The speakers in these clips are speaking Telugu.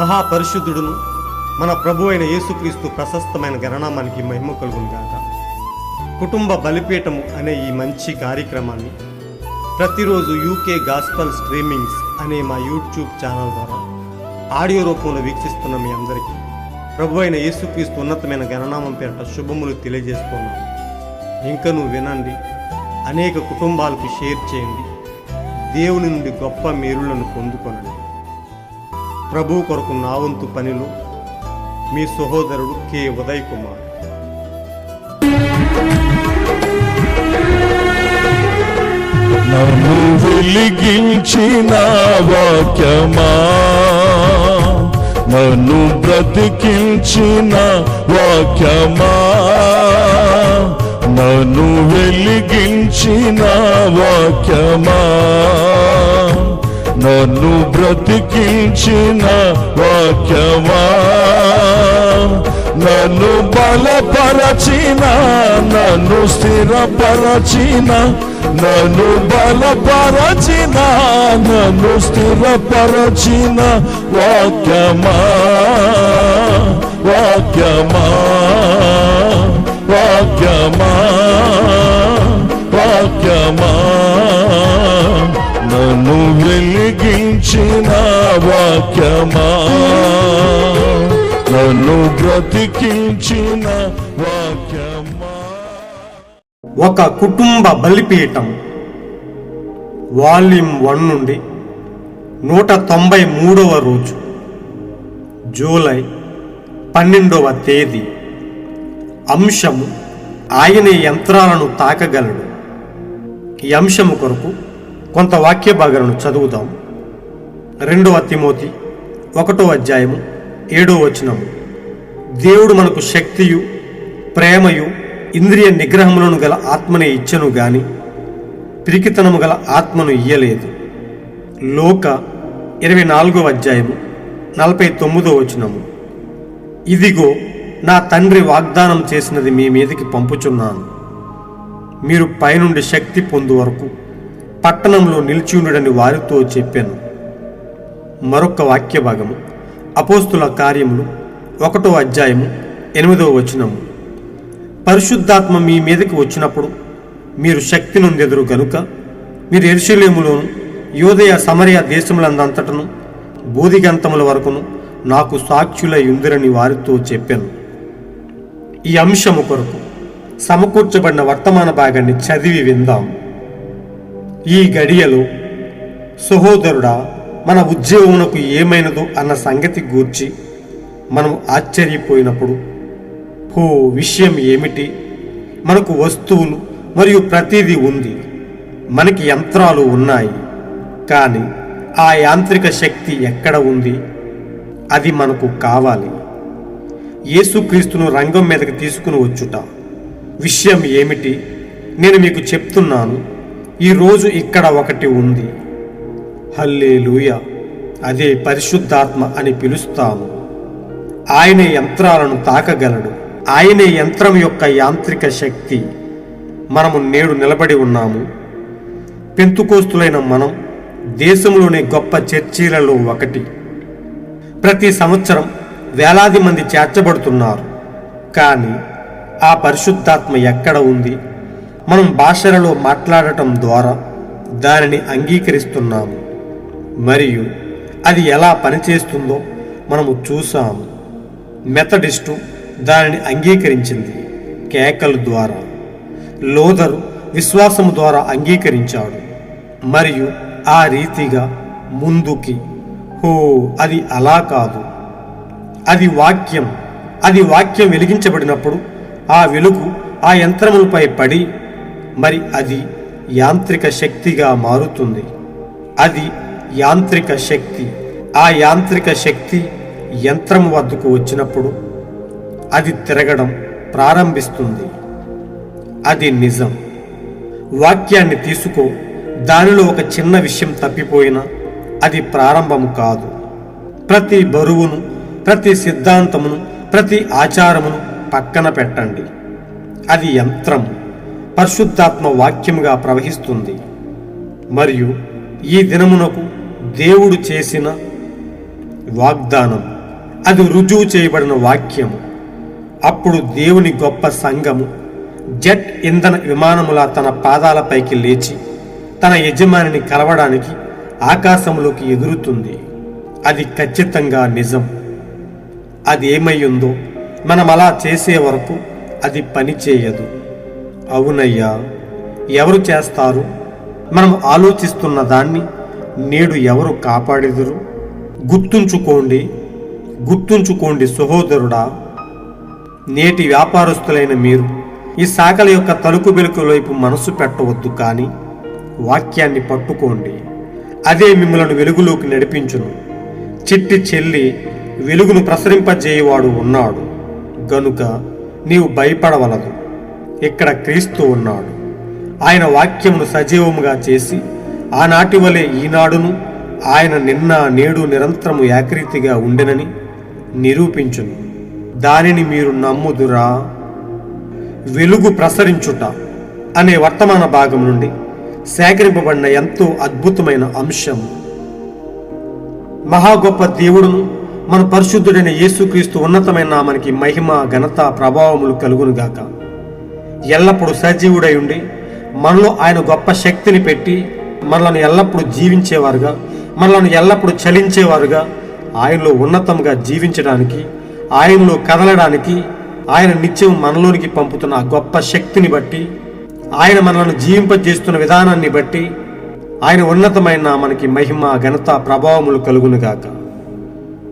మహాపరిశుద్ధుడును మన ప్రభు అయిన యేసుక్రీస్తు ప్రశస్తమైన గణనామానికి మహిమ కలుగును గాక. కుటుంబ బలిపీఠము అనే ఈ మంచి కార్యక్రమాన్ని ప్రతిరోజు యూకే గాస్పల్ స్ట్రీమింగ్స్ అనే మా యూట్యూబ్ ఛానల్ ద్వారా ఆడియో రూపంలో వీక్షిస్తున్న మీ అందరికీ ప్రభు అయిన యేసుక్రీస్తు ఉన్నతమైన గణనామం పేరిట శుభములు తెలియజేస్తున్నాను. ఇంకనూ వినండి, అనేక కుటుంబాలకు షేర్ చేయండి, దేవుని నుండి గొప్ప మేలులను పొందుకొనండి. ప్రభు కొరకు నా వంతు పనిలో మీ సహోదరుడు కె ఉదయ్ కుమార్. నన్ను వెలిగించిన వాక్యమా, నన్ను బ్రతికించిన వాక్యమా, నన్ను వెలిగించిన వాక్యమా, నన్ను బ్రతికించిన వాక్యమా, నన్ను బలపరచిన, నన్ను స్థిరపరచిన, నన్ను బలపరచిన, నన్ను స్థిరపరచిన వాక్యమా, వాక్యమా, వాక్యమా, వాక్యమా, నన్ను వెలిగించిన వాక్యమా, నన్ను బ్రతికించిన వాక్యమా. ఒక కుటుంబ బలిపీఠం వాల్యూమ్ 1 నుండి 193వ రోజు, జూలై 12వ తేదీ. అంశము, ఆయన యంత్రాలను తాకగలడు. ఈ అంశము కొరకు కొంత వాక్య భాగాలను చదువుదాం. 2వ తిమోతి 1వ అధ్యాయము 7వ వచనము. దేవుడు మనకు శక్తియు ప్రేమయు ఇంద్రియ నిగ్రహములను గల ఆత్మనే ఇచ్చెను గాని పిరికితనము గల ఆత్మను ఇయ్యలేదు. లోక 24వ అధ్యాయము 49వ వచనము. ఇదిగో నా తండ్రి వాగ్దానం చేసినది మీ మీదకి పంపుచున్నాను, మీరు పైనుండి శక్తి పొందు వరకు పట్టణంలో నిలిచియుండుడని వారితో చెప్పాను. మరొక వాక్య భాగము, అపోస్తుల కార్యములు 1వ అధ్యాయము 8వ వచనము. పరిశుద్ధాత్మ మీ మీదకి వచ్చినప్పుడు మీరు శక్తి నొందెదరు గనుక మీరు యెరూషలేములోను యూదయ సమరయ దేశములందంతటను బోధిగంతముల వరకును నాకు సాక్షులై ఉందిరని వారితో చెప్పాను. ఈ అంశము కొరకు సమకూర్చబడిన వర్తమాన భాగాన్ని చదివి విందాం. ఈ గడియలో సహోదరుడా, మన ఉద్యోగమునకు ఏమైనదో అన్న సంగతి గూర్చి మనం ఆశ్చర్యపోయినప్పుడు, హో, విషయం ఏమిటి? మనకు వస్తువులు మరియు ప్రతిదీ ఉంది, మనకి యంత్రాలు ఉన్నాయి, కానీ ఆ యాంత్రిక శక్తి ఎక్కడ ఉంది? అది మనకు కావాలి. యేసుక్రీస్తును రంగం మీదకి తీసుకుని వచ్చుట. విషయం ఏమిటి? నేను మీకు చెప్తున్నాను, ఈరోజు ఇక్కడ ఒకటి ఉంది. హల్లెలూయా! అదే పరిశుద్ధాత్మ అని పిలుస్తాము. ఆయనే యంత్రాలను తాకగలడు. ఆయనే యంత్రం యొక్క యాంత్రిక శక్తి. మనము నేడు నిలబడి ఉన్నాము. పెంతుకోస్తులైన మనం దేశంలోని గొప్ప చర్చీలలో ఒకటి. ప్రతి సంవత్సరం వేలాది మంది చేర్చబడుతున్నారు. కానీ ఆ పరిశుద్ధాత్మ ఎక్కడ ఉంది? మనం భాషలలో మాట్లాడటం ద్వారా దానిని అంగీకరిస్తున్నాము, మరియు అది ఎలా పనిచేస్తుందో మనము చూసాము. మెథడిస్టు దానిని అంగీకరించింది కేకల ద్వారా. లోదరు విశ్వాసము ద్వారా అంగీకరించాడు, మరియు ఆ రీతిగా ముందుకి. హో, అది అలా కాదు. అది వాక్యం. అది వాక్యం వెలిగించబడినప్పుడు ఆ వెలుగు ఆ యంత్రములపై పడి మరి అది యాంత్రిక శక్తిగా మారుతుంది. అది యాంత్రిక శక్తి. ఆ యాంత్రిక శక్తి యంత్రం వద్దకు వచ్చినప్పుడు అది తిరగడం ప్రారంభిస్తుంది. అది నిజం. వాక్యాన్ని తీసుకో, దానిలో ఒక చిన్న విషయం తప్పిపోయినా అది ప్రారంభం కాదు. ప్రతి బరువును, ప్రతి సిద్ధాంతమును, ప్రతి ఆచారమును పక్కన పెట్టండి. అది యంత్రం. పరిశుద్ధాత్మ వాక్యముగా ప్రవహిస్తుంది. మరియు ఈ దినమునకు దేవుడు చేసిన వాగ్దానం అది రుజువు చేయబడిన వాక్యము. అప్పుడు దేవుని గొప్ప సంఘము జెట్ ఇంధన విమానములా తన పాదాలపైకి లేచి తన యజమానిని కలవడానికి ఆకాశంలోకి ఎగురుతుంది. అది ఖచ్చితంగా నిజం. అది ఏమయ్యుందో మనం అలా చేసే వరకు అది పని చేయదు. అవునయ్యా, ఎవరు చేస్తారు? మనం ఆలోచిస్తున్న దాన్ని నేడు ఎవరు కాపాడెదరు? గుర్తుంచుకోండి సహోదరుడా, నేటి వ్యాపారస్తులైన మీరు ఈ శాఖల యొక్క తలుకు బెలుకు వైపు మనసు పెట్టవద్దు, కానీ వాక్యాన్ని పట్టుకోండి. అదే మిమ్మల్ని వెలుగులోకి నడిపించును. చిట్టి చెల్లి, వెలుగును ప్రసరింపజేయువాడు ఉన్నాడు గనుక నీవు భయపడవలదు. ఇక్కడ క్రీస్తు ఉన్నాడు. ఆయన వాక్యమును సజీవముగా చేసి ఆనాటి వలె ఈనాడును ఆయన నిన్న నేడు నిరంతరము ఏకరీతిగా ఉండెనని నిరూపించును. దానిని మీరు నమ్ముదురా? వెలుగు ప్రసరించుట అనే వర్తమాన భాగం నుండి సేకరింపబడిన ఎంతో అద్భుతమైన అంశం. మహా గొప్ప దేవుడును మన పరిశుద్ధుడైన యేసుక్రీస్తు ఉన్నతమైన నామానికి మహిమ, ఘనత, ప్రభావములు కలుగునుగాక. ఎల్లప్పుడూ సజీవుడై ఉండి మనలో ఆయన గొప్ప శక్తిని పెట్టి మనలను ఎల్లప్పుడూ జీవించేవారుగా, మనలను ఎల్లప్పుడూ చలించేవారుగా, ఆయనలో ఉన్నతంగా జీవించడానికి, ఆయనలో కదలడానికి, ఆయన నిత్యం మనలోనికి పంపుతున్న ఆ గొప్ప శక్తిని బట్టి, ఆయన మనలను జీవింపజేస్తున్న విధానాన్ని బట్టి ఆయన ఉన్నతమైన మనకి మహిమ, ఘనత, ప్రభావములు కలుగునుగాక.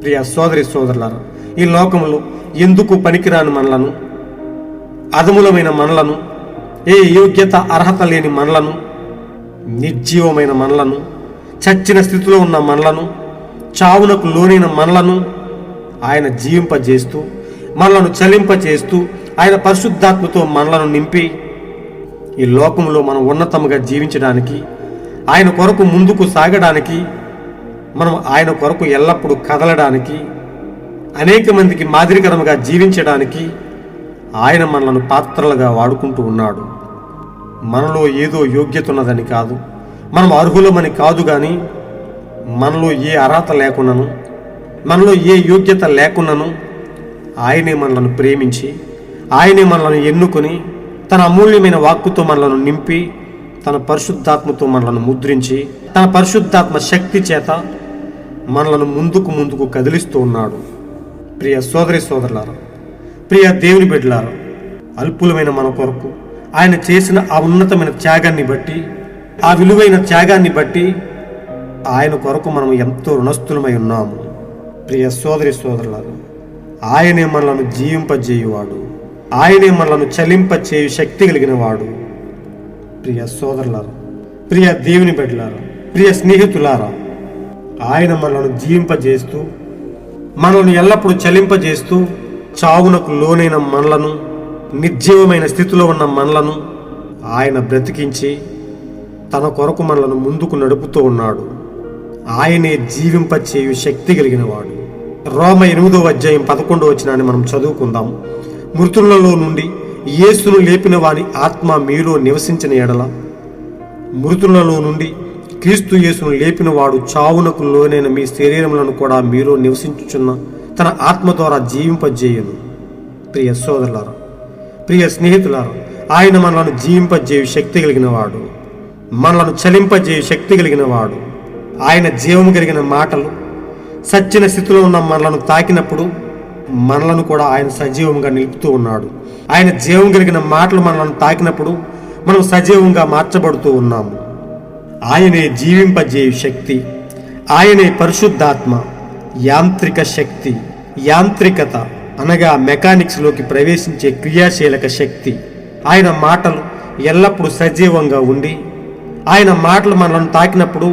ప్రియ సోదరి సోదరులారా, ఈ లోకంలో ఎందుకు పనికిరాని మనలను, అధములమైన మనలను, ఏ యోగ్యత అర్హత లేని మనలను, నిర్జీవమైన మనలను, చచ్చిన స్థితిలో ఉన్న మనలను, చావునకు లోనైన మనలను ఆయన జీవింపజేస్తూ, మనలను చలింపజేస్తూ, ఆయన పరిశుద్ధాత్మతో మనలను నింపి ఈ లోకంలో మనం ఉన్నతముగా జీవించడానికి, ఆయన కొరకు ముందుకు సాగడానికి, మనం ఆయన కొరకు ఎల్లప్పుడూ కదలడానికి, అనేక మందికి మాదిరికరముగా జీవించడానికి ఆయన మనలను పాత్రలుగా వాడుకుంటూ ఉన్నాడు. మనలో ఏదో యోగ్యత ఉన్నదని కాదు, మనం అర్హులమని కాదు, కానీ మనలో ఏ అర్హత లేకున్నాను, మనలో ఏ యోగ్యత లేకున్నాను ఆయనే మనలను ప్రేమించి, ఆయనే మనలను ఎన్నుకొని తన అమూల్యమైన వాక్కుతో మనలను నింపి, తన పరిశుద్ధాత్మతో మనలను ముద్రించి, తన పరిశుద్ధాత్మ శక్తి చేత మనలను ముందుకు కదిలిస్తూ ఉన్నాడు. ప్రియ సోదరి సోదరులారా, ప్రియ దేవుని బిడ్డలారా, అల్పులమైన మన కొరకు ఆయన చేసిన ఆ ఉన్నతమైన త్యాగాన్ని బట్టి, ఆ విలువైన త్యాగాన్ని బట్టి ఆయన కొరకు మనం ఎంతో రుణస్థులమై ఉన్నాము. ప్రియ సోదరి సోదరులారా, ఆయనే మనలను జీవింపజేయువాడు, ఆయనే మనలను చలింపచేయు శక్తి కలిగిన వాడు. ప్రియ సోదరులారా, ప్రియ దేవుని బిడ్డలారా, ప్రియ స్నేహితులారా, ఆయన మనలను జీవింపజేస్తూ, మనల్ని ఎల్లప్పుడూ చలింపజేస్తూ, చావునకు లోనైన మనలను, నిర్జీవమైన స్థితిలో ఉన్న మనలను ఆయన బ్రతికించి తన కొరకు మనలను ముందుకు నడుపుతూ ఉన్నాడు. ఆయనే జీవింపచేయు శక్తి కలిగిన వాడు. రోమ 8వ అధ్యాయం 11వ వచనాన్ని మనం చదువుకుందాం. మృతులలో నుండి యేసును లేపిన వాని ఆత్మ మీలో నివసించిన ఎడల, మృతులలో నుండి క్రీస్తు యేసును లేపిన వాడు చావునకు లోనైన మీ శరీరములను కూడా మీలో నివసించుచున్న తన ఆత్మ ద్వారా జీవింపజేయును. ప్రియ సోదరులారా, ప్రియ స్నేహితులారా, ఆయన మనలను జీవింపజేయు శక్తి కలిగిన వాడు, మనలను చలింపజేయు శక్తి కలిగిన వాడు. ఆయన జీవము కలిగిన మాటలు సచ్చిన స్థితిలో ఉన్న మనలను తాకినప్పుడు మనలను కూడా ఆయన సజీవంగా నిలుపుతూ ఉన్నాడు. ఆయన జీవం కలిగిన మాటలు మనలను తాకినప్పుడు మనం సజీవంగా మార్చబడుతూ ఉన్నాము. ఆయనే జీవింపజేయు శక్తి, ఆయనే పరిశుద్ధాత్మ. యాంత్రిక శక్తి, యాంత్రికత అనగా మెకానిక్స్లోకి ప్రవేశించే క్రియాశీలక శక్తి. ఆయన మాటలు ఎల్లప్పుడూ సజీవంగా ఉండి, ఆయన మాటలు మనలను తాకినప్పుడు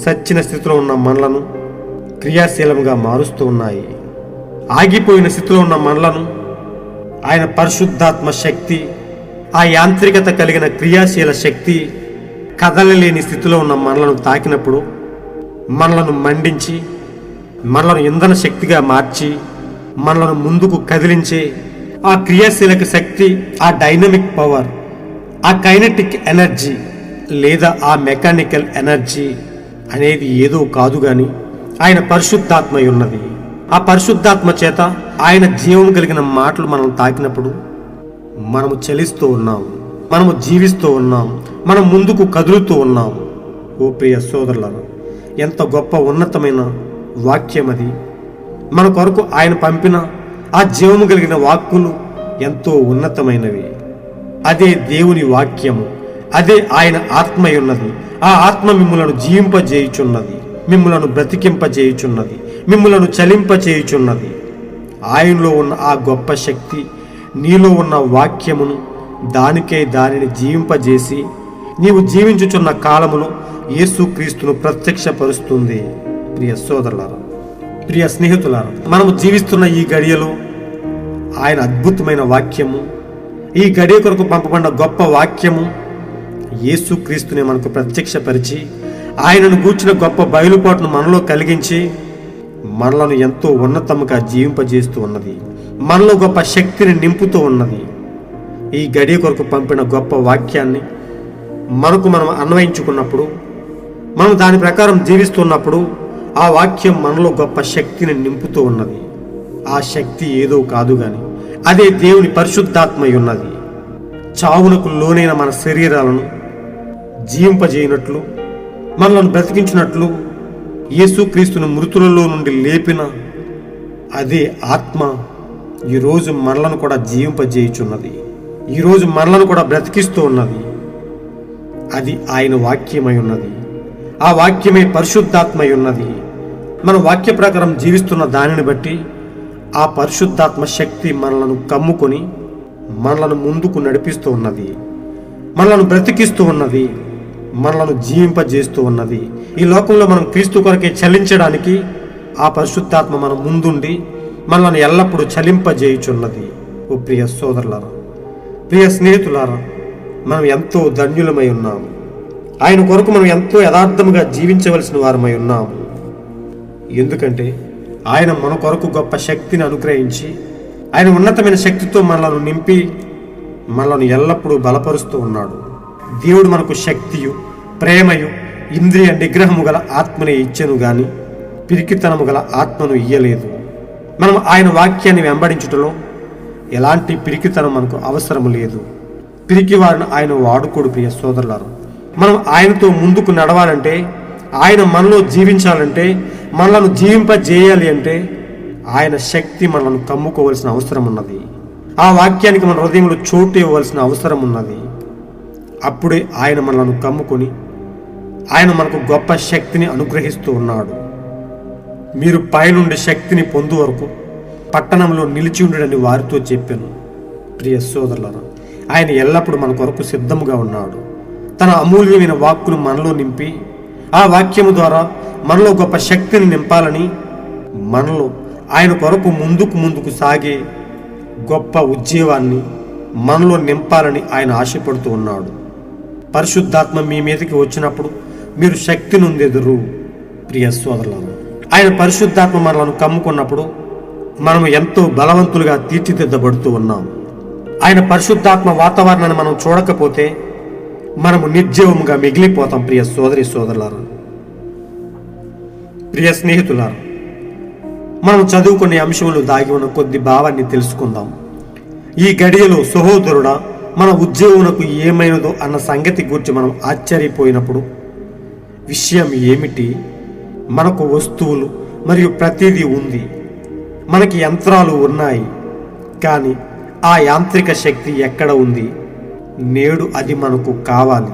సచ్చిన స్థితిలో ఉన్న మనలను క్రియాశీలంగా మారుస్తూ ఉన్నాయి. ఆగిపోయిన స్థితిలో ఉన్న మనలను ఆయన పరిశుద్ధాత్మ శక్తి, ఆ యాంత్రికత కలిగిన క్రియాశీల శక్తి కదలలేని స్థితిలో ఉన్న మనలను తాకినప్పుడు మనలను మండించి, మనలను ఇంధన శక్తిగా మార్చి, మనలను ముందుకు కదిలించే ఆ క్రియాశీలక శక్తి, ఆ డైనమిక్ పవర్, ఆ కైనెటిక్ ఎనర్జీ లేదా ఆ మెకానికల్ ఎనర్జీ అనేది ఏదో కాదు, కానీ ఆయన పరిశుద్ధాత్మ ఉన్నది. ఆ పరిశుద్ధాత్మ చేత ఆయన జీవం కలిగిన మాటలు మనం తాకినప్పుడు మనము చలిస్తూ ఉన్నాం, మనము జీవిస్తూ ఉన్నాం, మనం ముందుకు కదులుతూ ఉన్నాం. ఓ ప్రియ సోదరులారా, ఎంత గొప్ప ఉన్నతమైన వాక్యం అది. మన కొరకు ఆయన పంపిన ఆ జీవము కలిగిన వాక్కులు ఎంతో ఉన్నతమైనవి. అదే దేవుని వాక్యము, అదే ఆయన ఆత్మయున్నది. ఆ ఆత్మ మిమ్ములను జీవింపజేయుచున్నది, మిమ్ములను బ్రతికింపజేయుచున్నది, మిమ్ములను చలింపచేయుచున్నది. ఆయనలో ఉన్న ఆ గొప్ప శక్తి నీలో ఉన్న వాక్యమును దానిని జీవింపజేసి నీవు జీవించుచున్న కాలములో యేసుక్రీస్తును ప్రత్యక్షపరుస్తుంది. ప్రియ సోదరులారా, ప్రియ స్నేహితులారా, మనము జీవిస్తున్న ఈ గడియలో ఆయన అద్భుతమైన వాక్యము, ఈ గడియ కొరకు పంపబడిన గొప్ప వాక్యము యేసుక్రీస్తుని మనకు ప్రత్యక్షపరిచి ఆయనను గూర్చిన గొప్ప బయలుపాటును మనలో కలిగించి మనలను ఎంతో ఉన్నతముగా జీవింపజేస్తూ ఉన్నది, మనలో గొప్ప శక్తిని నింపుతూ ఉన్నది. ఈ గడియ కొరకు పంపిన గొప్ప వాక్యాన్ని మనకు మనం అన్వయించుకున్నప్పుడు, మనం దాని ప్రకారం జీవిస్తున్నప్పుడు ఆ వాక్యం మనలో గొప్ప శక్తిని నింపుతూ ఉన్నది. ఆ శక్తి ఏదో కాదు గాని అదే దేవుని పరిశుద్ధాత్మై ఉన్నది. చావునకు లోనైన మన శరీరాలను జీవింపజేయనట్లు, మనలను బ్రతికించినట్లు యేసుక్రీస్తును మృతులలో నుండి లేపిన అదే ఆత్మ ఈరోజు మనలను కూడా జీవింపజేయుచున్నది, ఈరోజు మనలను కూడా బ్రతికిస్తూ ఉన్నది. అది ఆయన వాక్యమై ఉన్నది. ఆ వాక్యమే పరిశుద్ధాత్మై ఉన్నది. మన వాక్య ప్రకారం జీవిస్తున్న దానిని బట్టి ఆ పరిశుద్ధాత్మ శక్తి మనలను కమ్ముకొని మనలను ముందుకు నడిపిస్తూ ఉన్నది, మనలను బ్రతికిస్తూ ఉన్నది, మనలను జీవింపజేస్తూ ఉన్నది. ఈ లోకంలో మనం క్రీస్తు కొరకే చలించడానికి ఆ పరిశుద్ధాత్మ మన ముందుండి మనలను ఎల్లప్పుడూ చలింపజేయుచున్నది. ఓ ప్రియ సోదరులారా, ప్రియ స్నేహితులారా, మనం ఎంతో ధన్యులమై ఉన్నాము. ఆయన కొరకు మనం ఎంతో యథార్థముగా జీవించవలసిన వారమై ఉన్నాము. ఎందుకంటే ఆయన మన కొరకు గొప్ప శక్తిని అనుగ్రహించి ఆయన ఉన్నతమైన శక్తితో మనలను నింపి మనలను ఎల్లప్పుడూ బలపరుస్తూ ఉన్నాడు. దేవుడు మనకు శక్తియు, ప్రేమయు, ఇంద్రియ నిగ్రహము గల ఆత్మని ఇచ్చెను గాని పిరికితనము గల ఆత్మను ఇయ్యలేదు. మనం ఆయన వాక్యాన్ని వెంబడించుటలో ఎలాంటి పిరికితనం మనకు అవసరం లేదు. పిరికి వారిని ఆయన వాడుకోడు. ప్రియ సోదరులారా, మనం ఆయనతో ముందుకు నడవాలంటే, ఆయన మనలో జీవించాలంటే, మనలను జీవింపజేయాలి అంటే ఆయన శక్తి మనలను కమ్ముకోవలసిన అవసరం ఉన్నది. ఆ వాక్యానికి మన హృదయంలో చోటు ఇవ్వవలసిన అవసరం ఉన్నది. అప్పుడే ఆయన మనలను కమ్ముకొని ఆయన మనకు గొప్ప శక్తిని అనుగ్రహిస్తూ ఉన్నాడు. మీరు పైనుండి శక్తిని పొందు వరకు పట్టణంలో నిలిచి ఉండడని వారితో చెప్పాను. ప్రియ సోదరులారా, ఆయన ఎల్లప్పుడూ మన కొరకు సిద్ధముగా ఉన్నాడు. తన అమూల్యమైన వాక్కును మనలో నింపి ఆ వాక్యము ద్వారా మనలో గొప్ప శక్తిని నింపాలని, మనలో ఆయన కొరకు ముందుకు సాగే గొప్ప ఉద్యోగాన్ని మనలో నింపాలని ఆయన ఆశపడుతూ ఉన్నాడు. పరిశుద్ధాత్మ మీ మీదకి వచ్చినప్పుడు మీరు శక్తి నొందెదరు. ప్రియ సోదరులారా, ఆయన పరిశుద్ధాత్మ మనలను కమ్ముకున్నప్పుడు మనం ఎంతో బలవంతులుగా తీర్చిదిద్దబడుతూ ఉన్నాం. ఆయన పరిశుద్ధాత్మ వాతావరణాన్ని మనం చూడకపోతే మనము నిర్జీవముగా మిగిలిపోతాం. ప్రియ సోదరి సోదరులారా, ప్రియ స్నేహితులారా, మనం చదువుకునే అంశంలో దాగి ఉన్న కొద్ది భావాన్ని తెలుసుకుందాం. ఈ గడియలో సహోదరుడా, మన ఉద్యోగులకు ఏమైనదో అన్న సంగతి గురించి మనం ఆశ్చర్యపోయినప్పుడు విషయం ఏమిటి? మనకు వస్తువులు మరియు ప్రతిదీ ఉంది, మనకి యంత్రాలు ఉన్నాయి, కానీ ఆ యాంత్రిక శక్తి ఎక్కడ ఉంది? నేడు అది మనకు కావాలి.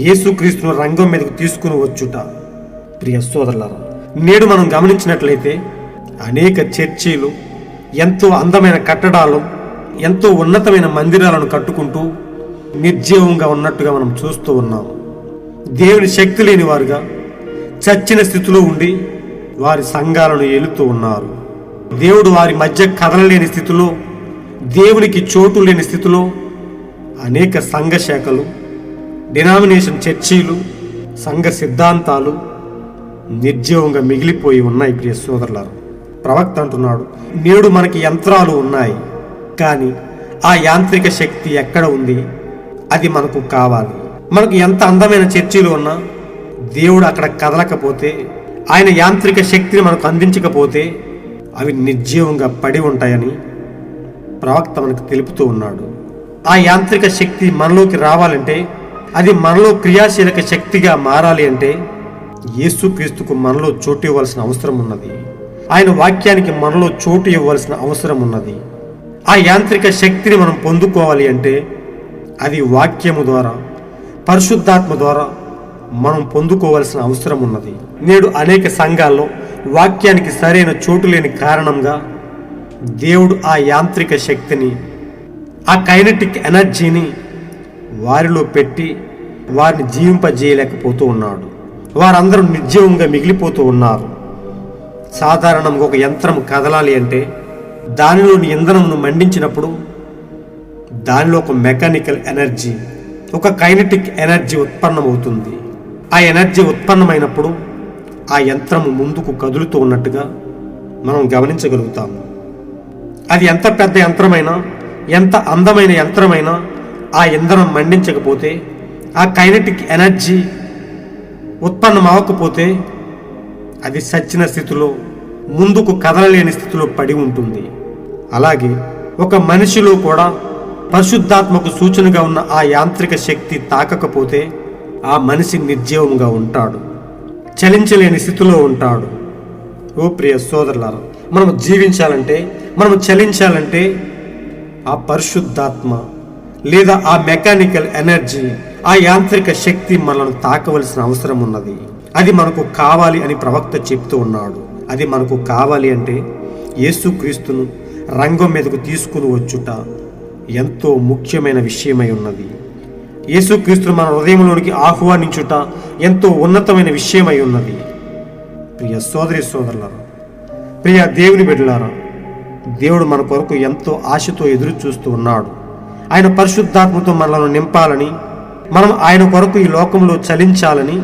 యేసుక్రీస్తును రంగం మీదకు తీసుకుని వచ్చుట. ప్రియ సోదరులారా, నేడు మనం గమనించినట్లయితే అనేక చర్చీలు, ఎంతో అందమైన కట్టడాలు, ఎంతో ఉన్నతమైన మందిరాలను కట్టుకుంటూ నిర్జీవంగా ఉన్నట్టుగా మనం చూస్తూ ఉన్నాం. దేవుని శక్తి లేని వారుగా చచ్చిన స్థితిలో ఉండి వారి సంఘాలను ఏలుతూ ఉన్నారు. దేవుడు వారి మధ్య కదలలేని స్థితిలో, దేవునికి చోటు లేని స్థితిలో అనేక సంఘ శాఖలు, డినామినేషన్ చర్చీలు, సంఘ సిద్ధాంతాలు నిర్జీవంగా మిగిలిపోయి ఉన్నాయి. ప్రియ సోదరులారా, ప్రవక్త అంటున్నాడు, నేడు మనకి యంత్రాలు ఉన్నాయి, కానీ ఆ యాంత్రిక శక్తి ఎక్కడ ఉంది? అది మనకు కావాలి. మనకు ఎంత అందమైన చర్చీలు ఉన్నా దేవుడు అక్కడ కదలకపోతే, ఆయన యాంత్రిక శక్తిని మనకు అందించకపోతే అవి నిర్జీవంగా పడి ఉంటాయని ప్రవక్త మనకు తెలుపుతూ ఉన్నాడు. ఆ యాంత్రిక శక్తి మనలోకి రావాలంటే, అది మనలో క్రియాశీలక శక్తిగా మారాలి అంటే యేసుక్రీస్తుకు మనలో చోటు ఇవ్వాల్సిన అవసరం ఉన్నది. ఆయన వాక్యానికి మనలో చోటు ఇవ్వాల్సిన అవసరం ఉన్నది. ఆ యాంత్రిక శక్తిని మనం పొందుకోవాలి అంటే అది వాక్యము ద్వారా, పరిశుద్ధాత్మ ద్వారా మనం పొందుకోవాల్సిన అవసరం ఉన్నది. నేడు అనేక సంఘాల్లో వాక్యానికి సరైన చోటు లేని కారణంగా దేవుడు ఆ యాంత్రిక శక్తిని, ఆ కైనెటిక్ ఎనర్జీని వారిలో పెట్టి వారిని జీవింపజేయలేకపోతూ ఉన్నాడు. వారందరూ నిర్జీవంగా మిగిలిపోతూ ఉన్నారు. సాధారణంగా ఒక యంత్రం కదలాలి అంటే దానిలోని ఇంధనంను మండించినప్పుడు దానిలో ఒక మెకానికల్ ఎనర్జీ, ఒక కైనెటిక్ ఎనర్జీ ఉత్పన్నమవుతుంది. ఆ ఎనర్జీ ఉత్పన్నమైనప్పుడు ఆ యంత్రము ముందుకు కదులుతూ ఉన్నట్టుగా మనం గమనించగలుగుతాము. అది ఎంత పెద్ద యంత్రమైనా, ఎంత అందమైన యంత్రమైనా ఆ ఇంధనం మండించకపోతే, ఆ కైనెటిక్ ఎనర్జీ ఉత్పన్నం అవ్వకపోతే అది సచ్చిన స్థితిలో, ముందుకు కదలలేని స్థితిలో పడి ఉంటుంది. అలాగే ఒక మనిషిలో కూడా పరిశుద్ధాత్మకు సూచనగా ఉన్న ఆ యాంత్రిక శక్తి తాకకపోతే ఆ మనిషి నిర్జీవంగా ఉంటాడు, చలించలేని స్థితిలో ఉంటాడు. ఓ ప్రియ సోదరులారా, మనం జీవించాలంటే, మనం చలించాలంటే ఆ పరిశుద్ధాత్మ లేదా ఆ మెకానికల్ ఎనర్జీ, ఆ యాంత్రిక శక్తి మనల్ని తాకవలసిన అవసరం ఉన్నది. అది మనకు కావాలి అని ప్రవక్త చెప్తూ ఉన్నాడు. అది మనకు కావాలి అంటే యేసుక్రీస్తును రంగం మీదకు తీసుకుని వచ్చుట ఎంతో ముఖ్యమైన విషయమై ఉన్నది. యేసుక్రీస్తును మన హృదయంలోనికి ఆహ్వానించుట ఎంతో ఉన్నతమైన విషయమై ఉన్నది. ప్రియ సోదరి సోదరులారా, ప్రియ దేవుని బిడ్డలారా, దేవుడు మన కొరకు ఎంతో ఆశతో ఎదురు చూస్తూ ఉన్నాడు. ఆయన పరిశుద్ధాత్మతో మనలను నింపాలని, మనం ఆయన కొరకు ఈ లోకంలో చలించాలని,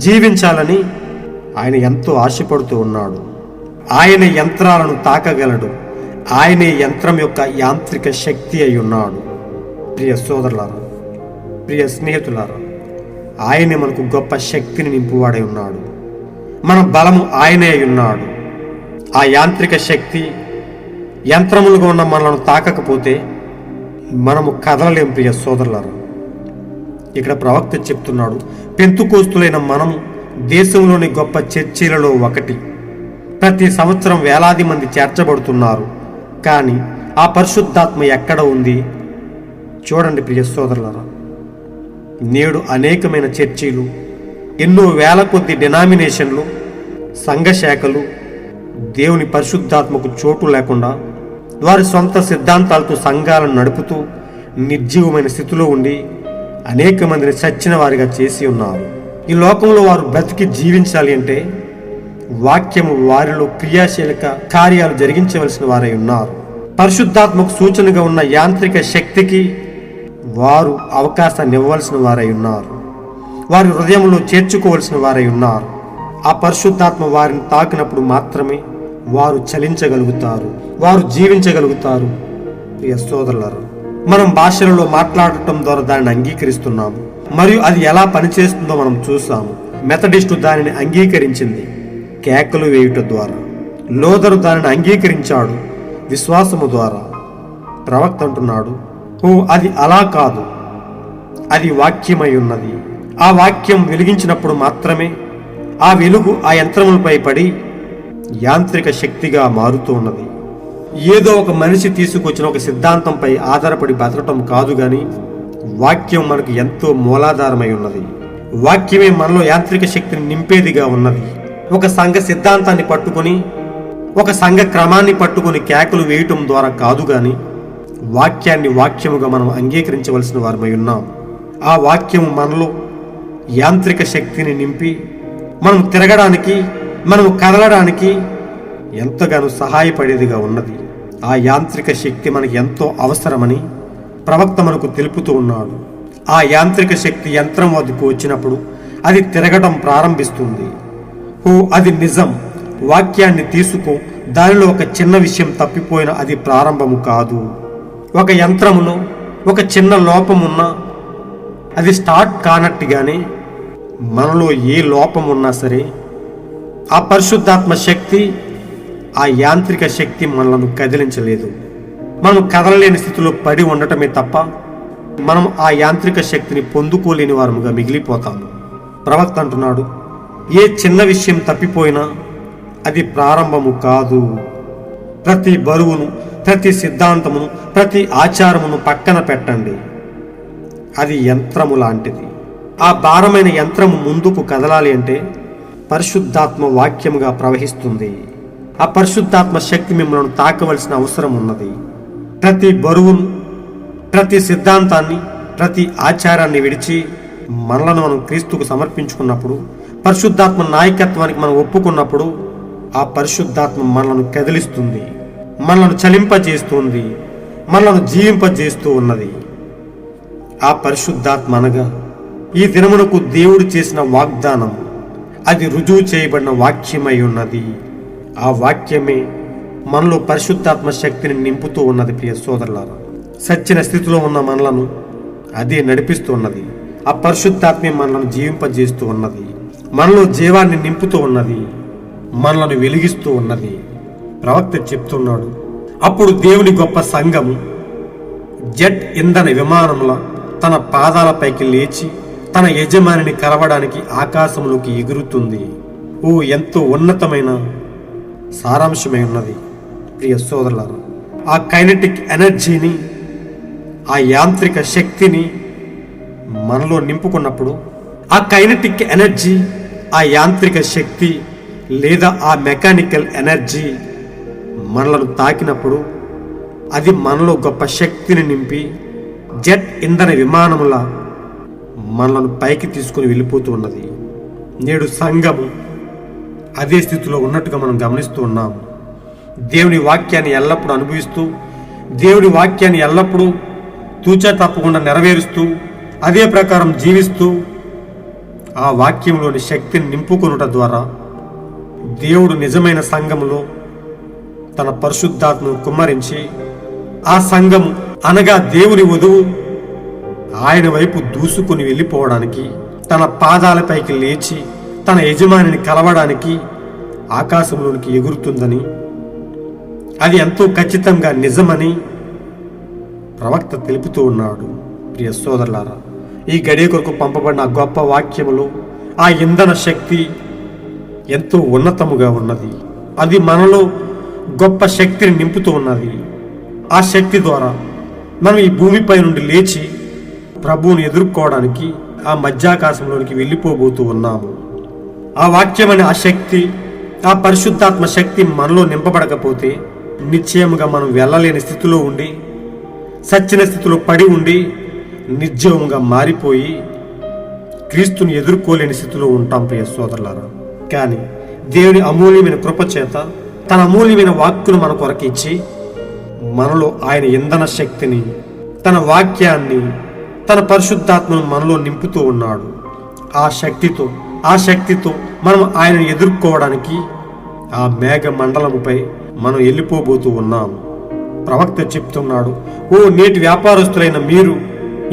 జీవించాలని ఆయన ఎంతో ఆశపడుతూ ఉన్నాడు. ఆయన యంత్రాలను తాకగలడు. ఆయనే యంత్రం యొక్క యాంత్రిక శక్తి అయి ఉన్నాడు. ప్రియ సోదరులారా, ప్రియ స్నేహితులారా, ఆయనే మనకు గొప్ప శక్తిని నింపువాడై ఉన్నాడు. మన బలము ఆయనే అయి ఉన్నాడు. ఆ యాంత్రిక శక్తి యంత్రములుగా ఉన్న మనలను తాకకపోతే మనము కదలలేం. ప్రియ సోదరులారా, ఇక్కడ ప్రవక్త చెప్తున్నాడు, పెంతుకోస్తులైన మనం దేశంలోని గొప్ప చర్చిలలో ఒకటి. ప్రతి సంవత్సరం వేలాది మంది చేర్చబడుతున్నారు. కానీ ఆ పరిశుద్ధాత్మ ఎక్కడ ఉంది? చూడండి ప్రియ సోదరులారా, నేడు అనేకమైన చర్చీలు, ఎన్నో వేల కొద్ది డినామినేషన్లు, సంఘ శాఖలు దేవుని పరిశుద్ధాత్మకు చోటు లేకుండా వారి సొంత సిద్ధాంతాలతో సంఘాలను నడుపుతూ నిర్జీవమైన స్థితిలో ఉండి అనేక మందిని చచ్చిన వారిగా చేసి ఉన్నారు. ఈ లోకంలో వారు బ్రతికి జీవించాలి అంటే వాక్యము వారిలో క్రియాశీలక కార్యాలు జరిగించవలసిన వారై ఉన్నారు. పరిశుద్ధాత్మకు సూచనగా ఉన్న యాంత్రిక శక్తికి వారు అవకాశాన్ని ఇవ్వవలసిన వారై ఉన్నారు. వారి హృదయంలో చేర్చుకోవలసిన వారై ఉన్నారు. ఆ పరిశుద్ధాత్మ వారిని తాకినప్పుడు మాత్రమే వారు చలించగలుగుతారు, వారు జీవించగలుగుతారు. ప్రియ సోదరులారా, మనం భాషలలో మాట్లాడటం ద్వారా దానిని అంగీకరిస్తున్నాము, మరియు అది ఎలా పనిచేస్తుందో మనం చూసాము. మెథడిస్టు దానిని అంగీకరించింది కేకలు వేయుట ద్వారా. లోదరు దానిని అంగీకరించాడు విశ్వాసము ద్వారా. ప్రవక్త అంటున్నాడు, ఓ అది అలా కాదు, అది వాక్యమై ఉన్నది. ఆ వాక్యం వెలిగించినప్పుడు మాత్రమే ఆ వెలుగు ఆ యంత్రములపై పడి యాంత్రిక శక్తిగా మారుతూ ఉన్నది. ఏదో ఒక మనిషి తీసుకొచ్చిన ఒక సిద్ధాంతంపై ఆధారపడి బతకటం కాదు గాని వాక్యం మనకు ఎంతో మూలాధారమై ఉన్నది. వాక్యమే మనలో యాంత్రిక శక్తిని నింపేదిగా ఉన్నది. ఒక సంఘ సిద్ధాంతాన్ని పట్టుకొని, ఒక సంఘ క్రమాన్ని పట్టుకొని కేకలు వేయటం ద్వారా కాదు గాని వాక్యాన్ని వాక్యముగా మనం అంగీకరించవలసిన వారమై ఉన్నాం. ఆ వాక్యము మనలో యాంత్రిక శక్తిని నింపి మనం తిరగడానికి, మనం కదలడానికి ఎంతగానో సహాయపడేదిగా ఉన్నది. ఆ యాంత్రిక శక్తి మనకి ఎంతో అవసరమని ప్రవక్త మనకు తెలుపుతూ ఉన్నాడు. ఆ యాంత్రిక శక్తి యంత్రం వద్దకు వచ్చినప్పుడు అది తిరగడం ప్రారంభిస్తుంది. ఓ అది నిజం. వాక్యాన్ని తీసుకో, దానిలో ఒక చిన్న విషయం తప్పిపోయిన అది ప్రారంభము కాదు. ఒక యంత్రములో ఒక చిన్న లోపమున్నా అది స్టార్ట్ కానట్టుగానే మనలో ఏ లోపం ఉన్నా సరే ఆ పరిశుద్ధాత్మ శక్తి ఆ యాంత్రిక శక్తి మనలను కదిలించలేదు. మనం కదలలేని స్థితిలో పడి ఉండటమే తప్ప మనం ఆ యాంత్రిక శక్తిని పొందుకోలేని వారముగా మిగిలిపోతాము. ప్రవక్త అంటున్నాడు, ఏ చిన్న విషయం తప్పిపోయినా అది ప్రారంభము కాదు. ప్రతి బరువును, ప్రతి సిద్ధాంతమును, ప్రతి ఆచారమును పక్కన పెట్టండి. అది యంత్రము లాంటిది. ఆ భారమైన యంత్రము ముందుకు కదలాలి అంటే పరిశుద్ధాత్మ వాక్యముగా ప్రవహిస్తుంది. ఆ పరిశుద్ధాత్మ శక్తి మిమ్మల్ని తాకవలసిన అవసరం ఉన్నది. ప్రతి బరువును, ప్రతి సిద్ధాంతాన్ని, ప్రతి ఆచారాన్ని విడిచి మనలను మనం క్రీస్తుకు సమర్పించుకున్నప్పుడు, పరిశుద్ధాత్మ నాయకత్వానికి మనం ఒప్పుకున్నప్పుడు ఆ పరిశుద్ధాత్మ మనలను కదిలిస్తుంది, మనలను చలింపజేస్తుంది, మనలను జీవింపజేస్తూ ఉన్నది. ఆ పరిశుద్ధాత్మ అనగా ఈ దినమునకు దేవుడు చేసిన వాగ్దానం. అది రుజువు చేయబడిన వాక్యమై ఉన్నది. ఆ వాక్యమే మనలో పరిశుద్ధాత్మ శక్తిని నింపుతూ ఉన్నది. ప్రియ సోదరులారా, సచ్చిన స్థితిలో ఉన్న మనలను అదే నడిపిస్తూ ఉన్నది. ఆ పరిశుద్ధాత్మే మనలను జీవింపజేస్తూ ఉన్నది, మనలో జీవాన్ని నింపుతూ ఉన్నది, మనలను వెలిగిస్తూ ఉన్నది. ప్రవక్త చెప్తున్నాడు, అప్పుడు దేవుని గొప్ప సంఘము జెట్ ఇంధన విమానంలో తన పాదాలపైకి లేచి తన యజమానిని కలవడానికి ఆకాశంలోకి ఎగురుతుంది. ఓ ఎంతో ఉన్నతమైన సారాంశమై ఉన్నది. ప్రియ సోదరులారా, ఆ కైనెటిక్ ఎనర్జీని, ఆ యాంత్రిక శక్తిని మనలో నింపుకున్నప్పుడు, ఆ కైనెటిక్ ఎనర్జీ, ఆ యాంత్రిక శక్తి లేదా ఆ మెకానికల్ ఎనర్జీ మనలను తాకినప్పుడు అది మనలో గొప్ప శక్తిని నింపి జెట్ ఇంధన విమానముల మనలను పైకి తీసుకుని వెళ్ళిపోతూ ఉన్నది. నేడు సంఘము అదే స్థితిలో ఉన్నట్టుగా మనం గమనిస్తూ ఉన్నాము. దేవుని వాక్యాన్ని ఎల్లప్పుడూ అనుభవిస్తూ, దేవుని వాక్యాన్ని ఎల్లప్పుడూ తూచా తప్పకుండా నెరవేరుస్తూ, అదే ప్రకారం జీవిస్తూ, ఆ వాక్యంలోని శక్తిని నింపుకొనుట ద్వారా దేవుడు నిజమైన సంఘములో తన పరిశుద్ధాత్మను కుమ్మరించి ఆ సంఘము అనగా దేవుని వధువు ఆయన వైపు దూసుకుని వెళ్ళిపోవడానికి, తన పాదాలపైకి లేచి తన యజమానిని కలవడానికి ఆకాశంలోనికి ఎగురుతుందని, అది ఎంతో ఖచ్చితంగా నిజమని ప్రవక్త తెలుపుతూ ఉన్నాడు. ప్రియ సోదరులారా, ఈ గడియ కొరకు పంపబడిన గొప్ప వాక్యములో ఆ ఇంధన శక్తి ఎంతో ఉన్నతముగా ఉన్నది. అది మనలో గొప్ప శక్తిని నింపుతూ ఉన్నది. ఆ శక్తి ద్వారా మనం ఈ భూమిపై నుండి లేచి ప్రభువుని ఎదుర్కోవడానికి ఆ మధ్యాకాశంలోనికి వెళ్ళిపోబోతూ ఉన్నాము. ఆ వాక్యమనే ఆ శక్తి, ఆ పరిశుద్ధాత్మ శక్తి మనలో నింపబడకపోతే నిశ్చయముగా మనం వెళ్ళలేని స్థితిలో ఉండి, సచ్చిన స్థితిలో పడి ఉండి, నిర్జీవంగా మారిపోయి క్రీస్తుని ఎదుర్కోలేని స్థితిలో ఉంటాం. ప్రియ సోదరులారా, కానీ దేవుని అమూల్యమైన కృప చేత తన అమూల్యమైన వాక్కును మన కొరకు ఇచ్చి మనలో ఆయన ఇంధన శక్తిని, తన వాక్యాన్ని, తన పరిశుద్ధాత్మను మనలో నింపుతూ ఉన్నాడు. ఆ శక్తితో మనం ఆయనను ఎదుర్కోవడానికి ఆ మేఘ మండలముపై మనం వెళ్ళిపోబోతూ ఉన్నాము. ప్రవక్త చెప్తున్నాడు, ఓ నేటి వ్యాపారస్తులైన మీరు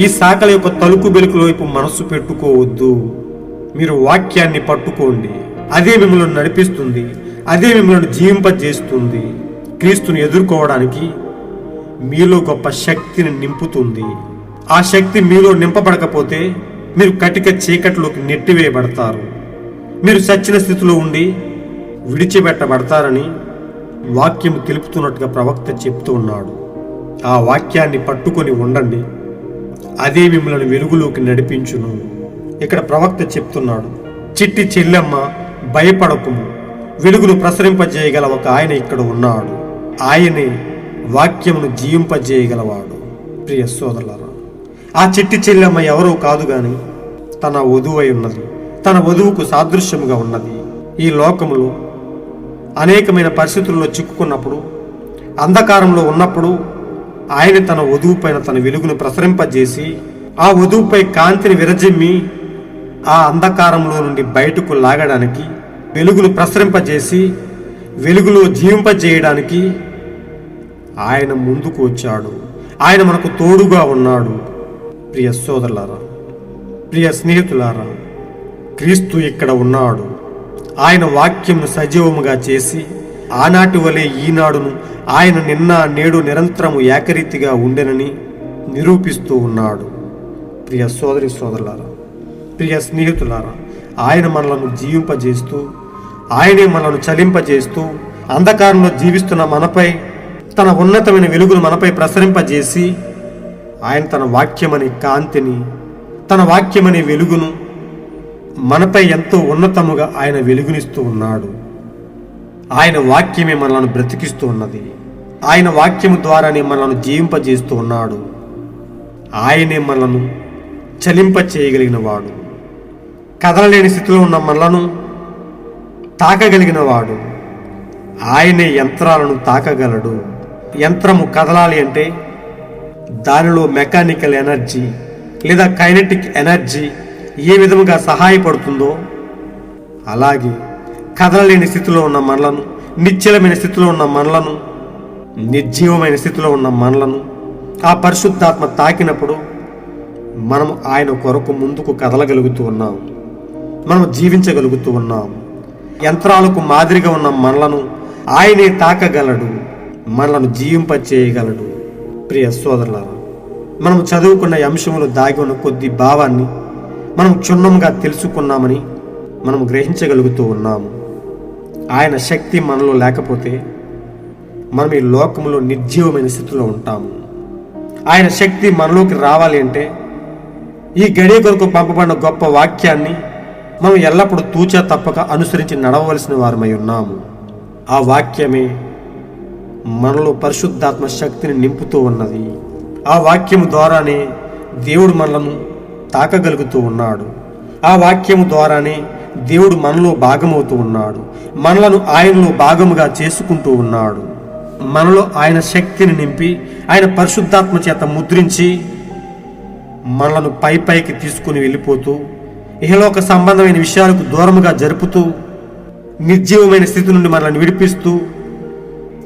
ఈ శాఖల యొక్క తలుపు బెలుకుల వైపు మనస్సు పెట్టుకోవద్దు. మీరు వాక్యాన్ని పట్టుకోండి. అదే మిమ్మల్ని నడిపిస్తుంది, అదే మిమ్మల్ని జీవింపజేస్తుంది. క్రీస్తుని ఎదుర్కోవడానికి మీలో గొప్ప శక్తిని నింపుతుంది. ఆ శక్తి మీలో నింపబడకపోతే మీరు కటిక చీకటిలోకి నెట్టివేయబడతారు. మీరు సచ్చిన స్థితిలో ఉండి విడిచిపెట్టబడతారని వాక్యము తెలుపుతున్నట్టుగా ప్రవక్త చెప్తూ ఉన్నాడు. ఆ వాక్యాన్ని పట్టుకొని ఉండండి, అదే మిమ్మల్ని వెలుగులోకి నడిపించును. ఇక్కడ ప్రవక్త చెప్తున్నాడు, చిట్టి చెల్లెమ్మ భయపడకుము, వెలుగును ప్రసరింపజేయగల ఒక ఆయన ఇక్కడ ఉన్నాడు. ఆయనే వాక్యమును జీవింపజేయగలవాడు. ప్రియ సోదరులారా, ఆ చిట్టి చెల్లెమ్మ ఎవరో కాదు గాని తన వధువై ఉన్నది, తన వధువుకు సాదృశ్యముగా ఉన్నది. ఈ లోకములో అనేకమైన పరిస్థితుల్లో చిక్కుకున్నప్పుడు, అంధకారంలో ఉన్నప్పుడు ఆయన తన వధువు పైన తన వెలుగును ప్రసరింపజేసి ఆ వధువుపై కాంతిని విరజిమ్మి ఆ అంధకారంలో నుండి బయటకు లాగడానికి, వెలుగును ప్రసరింపజేసి వెలుగులో జీవింపజేయడానికి ఆయన ముందుకు వచ్చాడు. ఆయన మనకు తోడుగా ఉన్నాడు. ప్రియ సోదరులారా, ప్రియ స్నేహితులారా, క్రీస్తు ఇక్కడ ఉన్నాడు. ఆయన వాక్యంను సజీవముగా చేసి ఆనాటి వలె ఈనాడును ఆయన నిన్న నేడు నిరంతరము ఏకరీతిగా ఉండెనని నిరూపిస్తూ ఉన్నాడు. ప్రియ సోదరి సోదరులారా, ప్రియ స్నేహితులారా, ఆయన మనలను జీవింపజేస్తూ, ఆయనే మనలను చలింపజేస్తూ, అంధకారంలో జీవిస్తున్న మనపై తన ఉన్నతమైన వెలుగును మనపై ప్రసరింపజేసి, ఆయన తన వాక్యమనే కాంతిని, తన వాక్యమనే వెలుగును మనపై ఎంతో ఉన్నతముగా ఆయన వెలుగునిస్తూ ఉన్నాడు. ఆయన వాక్యమే మనలను బ్రతికిస్తూ ఉన్నది. ఆయన వాక్యము ద్వారానే మనలను జీవింపజేస్తూ ఉన్నాడు. ఆయనే మనలను చలింప చేయగలిగిన వాడు. కదలలేని స్థితిలో ఉన్న మనలను తాకగలిగిన వాడు. ఆయనే యంత్రాలను తాకగలడు. యంత్రము కదలాలి అంటే దానిలో మెకానికల్ ఎనర్జీ లేదా కైనెటిక్ ఎనర్జీ ఏ విధముగా సహాయపడుతుందో, అలాగే కదలలేని స్థితిలో ఉన్న మనలను, నిశ్చలమైన స్థితిలో ఉన్న మనలను, నిర్జీవమైన స్థితిలో ఉన్న మనలను ఆ పరిశుద్ధాత్మ తాకినప్పుడు మనము ఆయన కొరకు ముందుకు కదలగలుగుతూ ఉన్నాం. మనము జీవించగలుగుతూ ఉన్నాం. యంత్రాలకు మాదిరిగా ఉన్న మనలను ఆయనే తాకగలడు, మనలను జీవింపచేయగలడు. ప్రియ సోదరులారా, మనము చదువుకున్న అంశములు దాగి ఉన్న కొద్ది భావాన్ని మనం క్షుణ్ణంగా తెలుసుకున్నామని మనం గ్రహించగలుగుతూ ఉన్నాము. ఆయన శక్తి మనలో లేకపోతే మనం ఈ లోకములో నిర్జీవమైన స్థితిలో ఉంటాము. ఆయన శక్తి మనలోకి రావాలి అంటే ఈ గడియ కొరకు పంపబడిన గొప్ప వాక్యాన్ని మనం ఎల్లప్పుడూ తూచా తప్పక అనుసరించి నడవవలసిన వారమై ఉన్నాము. ఆ వాక్యమే మనలో పరిశుద్ధాత్మ శక్తిని నింపుతూ ఉన్నది. ఆ వాక్యము ద్వారానే దేవుడు మనలను తాకగలుగుతూ ఉన్నాడు. ఆ వాక్యము ద్వారానే దేవుడు మనలో భాగమవుతూ ఉన్నాడు. మనలను ఆయనలో భాగముగా చేసుకుంటూ ఉన్నాడు. మనలో ఆయన శక్తిని నింపి ఆయన పరిశుద్ధాత్మ చేత ముద్రించి మనలను పైకి తీసుకుని వెళ్ళిపోతూ, ఇహలోక సంబంధమైన విషయాలకు దూరముగా జరుపుతూ, నిర్జీవమైన స్థితి నుండి మనల్ని విడిపిస్తూ,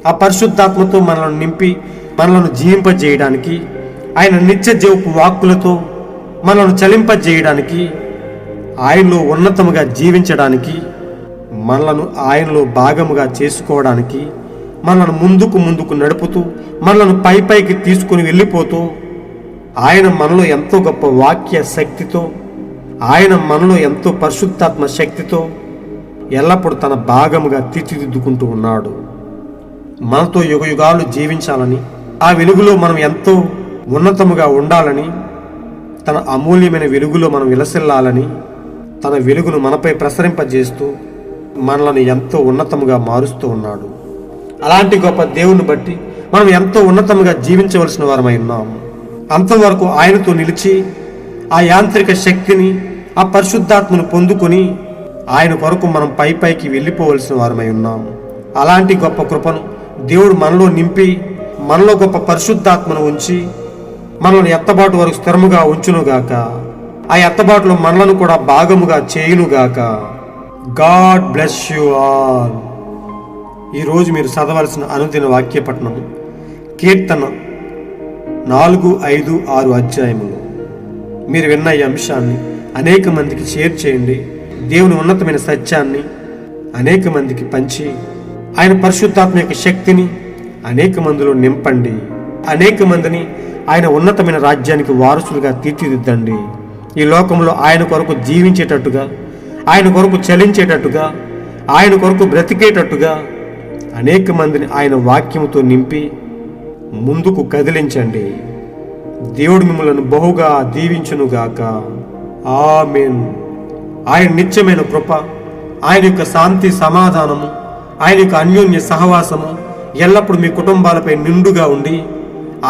ఆ పరిశుద్ధాత్మతో మనల్ని నింపి మనలను జీవింపజేయడానికి, ఆయన నిత్య జీవపు వాక్కులతో మనలను చలింపజేయడానికి, ఆయనలో ఉన్నతముగా జీవించడానికి, మనలను ఆయనలో భాగముగా చేసుకోవడానికి, మనలను ముందుకు నడుపుతూ, మనలను పైకి తీసుకుని వెళ్ళిపోతూ, ఆయన మనలో ఎంతో గొప్ప వాక్య శక్తితో, ఆయన మనలో ఎంతో పరిశుద్ధాత్మ శక్తితో ఎల్లప్పుడూ తన భాగముగా తీర్చిదిద్దుకుంటూ ఉన్నాడు. మనతో యుగయుగాలు జీవించాలని, ఆ వెలుగులో మనం ఎంతో ఉన్నతముగా ఉండాలని, తన అమూల్యమైన వెలుగులో మనం విలసిల్లాలని, తన వెలుగును మనపై ప్రసరింపజేస్తూ మనలను ఎంతో ఉన్నతముగా మారుస్తూ ఉన్నాడు. అలాంటి గొప్ప దేవుని బట్టి మనం ఎంతో ఉన్నతముగా జీవించవలసిన వారమై ఉన్నాము. అంతవరకు ఆయనతో నిలిచి ఆ యాంత్రిక శక్తిని, ఆ పరిశుద్ధాత్మను పొందుకొని ఆయన కొరకు మనం పైకి వెళ్ళిపోవలసిన వారమై ఉన్నాము. అలాంటి గొప్ప కృపను దేవుడు మనలో నింపి, మనలో గొప్ప పరిశుద్ధాత్మను ఉంచి మనల్ని ఎత్తబాటు వరకు స్థిరముగా ఉంచునుగాక. ఆ ఎత్తబాటులో మనలను కూడా భాగముగా చేయునుగాక. God bless you all. ఈరోజు మీరు చదవాల్సిన అనుదిన వాక్యపట్నం కీర్తన 4, 5, 6 అధ్యాయములు. మీరు విన్న ఈ అంశాన్ని అనేక మందికి షేర్ చేయండి. దేవుని ఉన్నతమైన సత్యాన్ని అనేక మందికి పంచి ఆయన పరిశుద్ధాత్మ యొక్క శక్తిని అనేక మందిలో నింపండి. అనేక మందిని ఆయన ఉన్నతమైన రాజ్యానికి వారసులుగా తీర్చిదిద్దండి. ఈ లోకంలో ఆయన కొరకు జీవించేటట్టుగా, ఆయన కొరకు చలించేటట్టుగా, ఆయన కొరకు బ్రతికేటట్టుగా అనేక మందిని ఆయన వాక్యముతో నింపి ముందుకు కదిలించండి. దేవుడు మిమ్మల్ని బహుగా దీవించునుగాక. ఆమేన్. ఆయన నిత్యమైన కృప, ఆయన యొక్క శాంతి సమాధానము, ఆయన యొక్క అన్యోన్య సహవాసము ఎల్లప్పుడూ మీ కుటుంబాలపై నిండుగా ఉండి,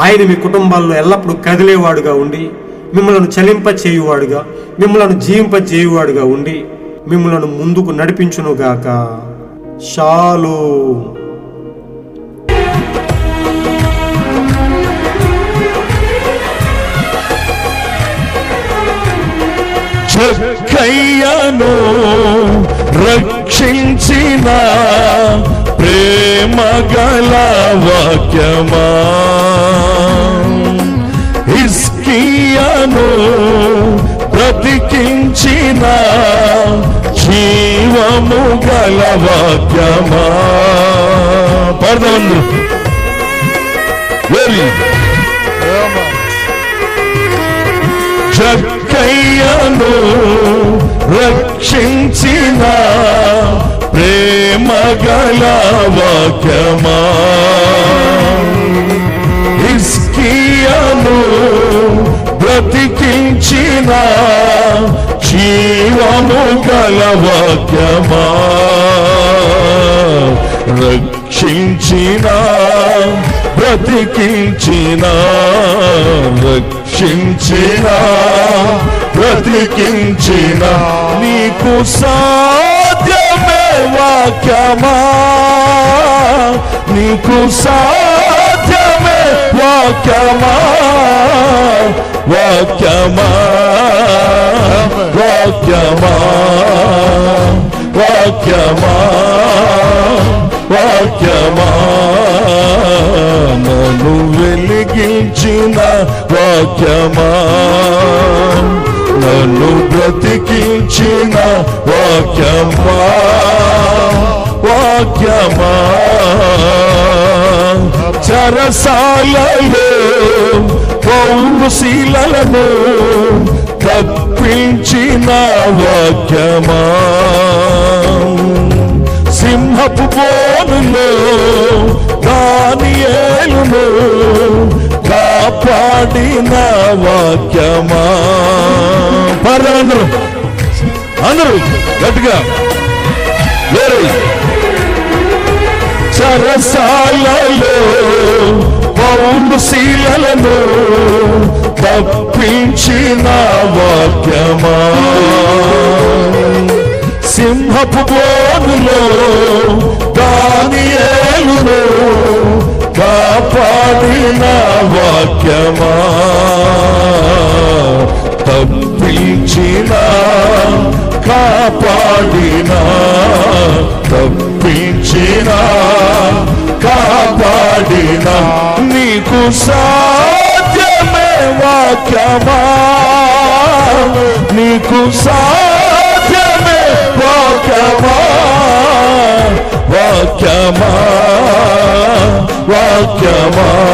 ఆయన మీ కుటుంబాల్లో ఎల్లప్పుడూ కదిలేవాడుగా ఉండి, మిమ్మల్ని చలింప చేయువాడుగా, మిమ్మల్ని జీవింప చేయువాడుగా ఉండి మిమ్మల్ని ముందుకు నడిపించునుగాక. షాలోమ్. జక్కయ్యను రక్షించిన ప్రేమ గల వాక్యమా, హిజ్కియాను బ్రతికించిన జీవము గల వాక్యమా. పాడదామందరూ. జక్కయ్యను రక్షించిన ప్రేమ గల వాక్యమా. హిజ్కియాను బ్రతికించిన జీవము గల వాక్యమా. రక్షించిన బ్రతికించిన రక్షించిన బ్రతికించిన నీకు సాధ్యమే వాక్యమా. నీకు సాధ్యమే వాక్యమా. వాక్యమా వాక్యమా వాక్యమా వాక్యమా. నన్ను వెలిగించిన వాక్యమా. నన్ను బ్రతికించిన వాక్యమా. వాక్యమా. చెరసాలలో పౌరుశీలను తప్పించిన వాక్యమా. సింహపు బోనులో దానియేలును కాపాడిన వాక్యమా. అందరూ గట్టిగా. చెరసాలలో పౌరుశీలను తప్పించిన వాక్యమా. సింహపు బోనులో దానియేలును కాపాడిన వాక్యమా. తప్పించిన కాపాడిన తప్పించిన కాపాడిన నీకు సాధ్యమే వాక్యమా. నీకు సాధ్యమే వాక్యమా. వాక్యమా వాక్యమా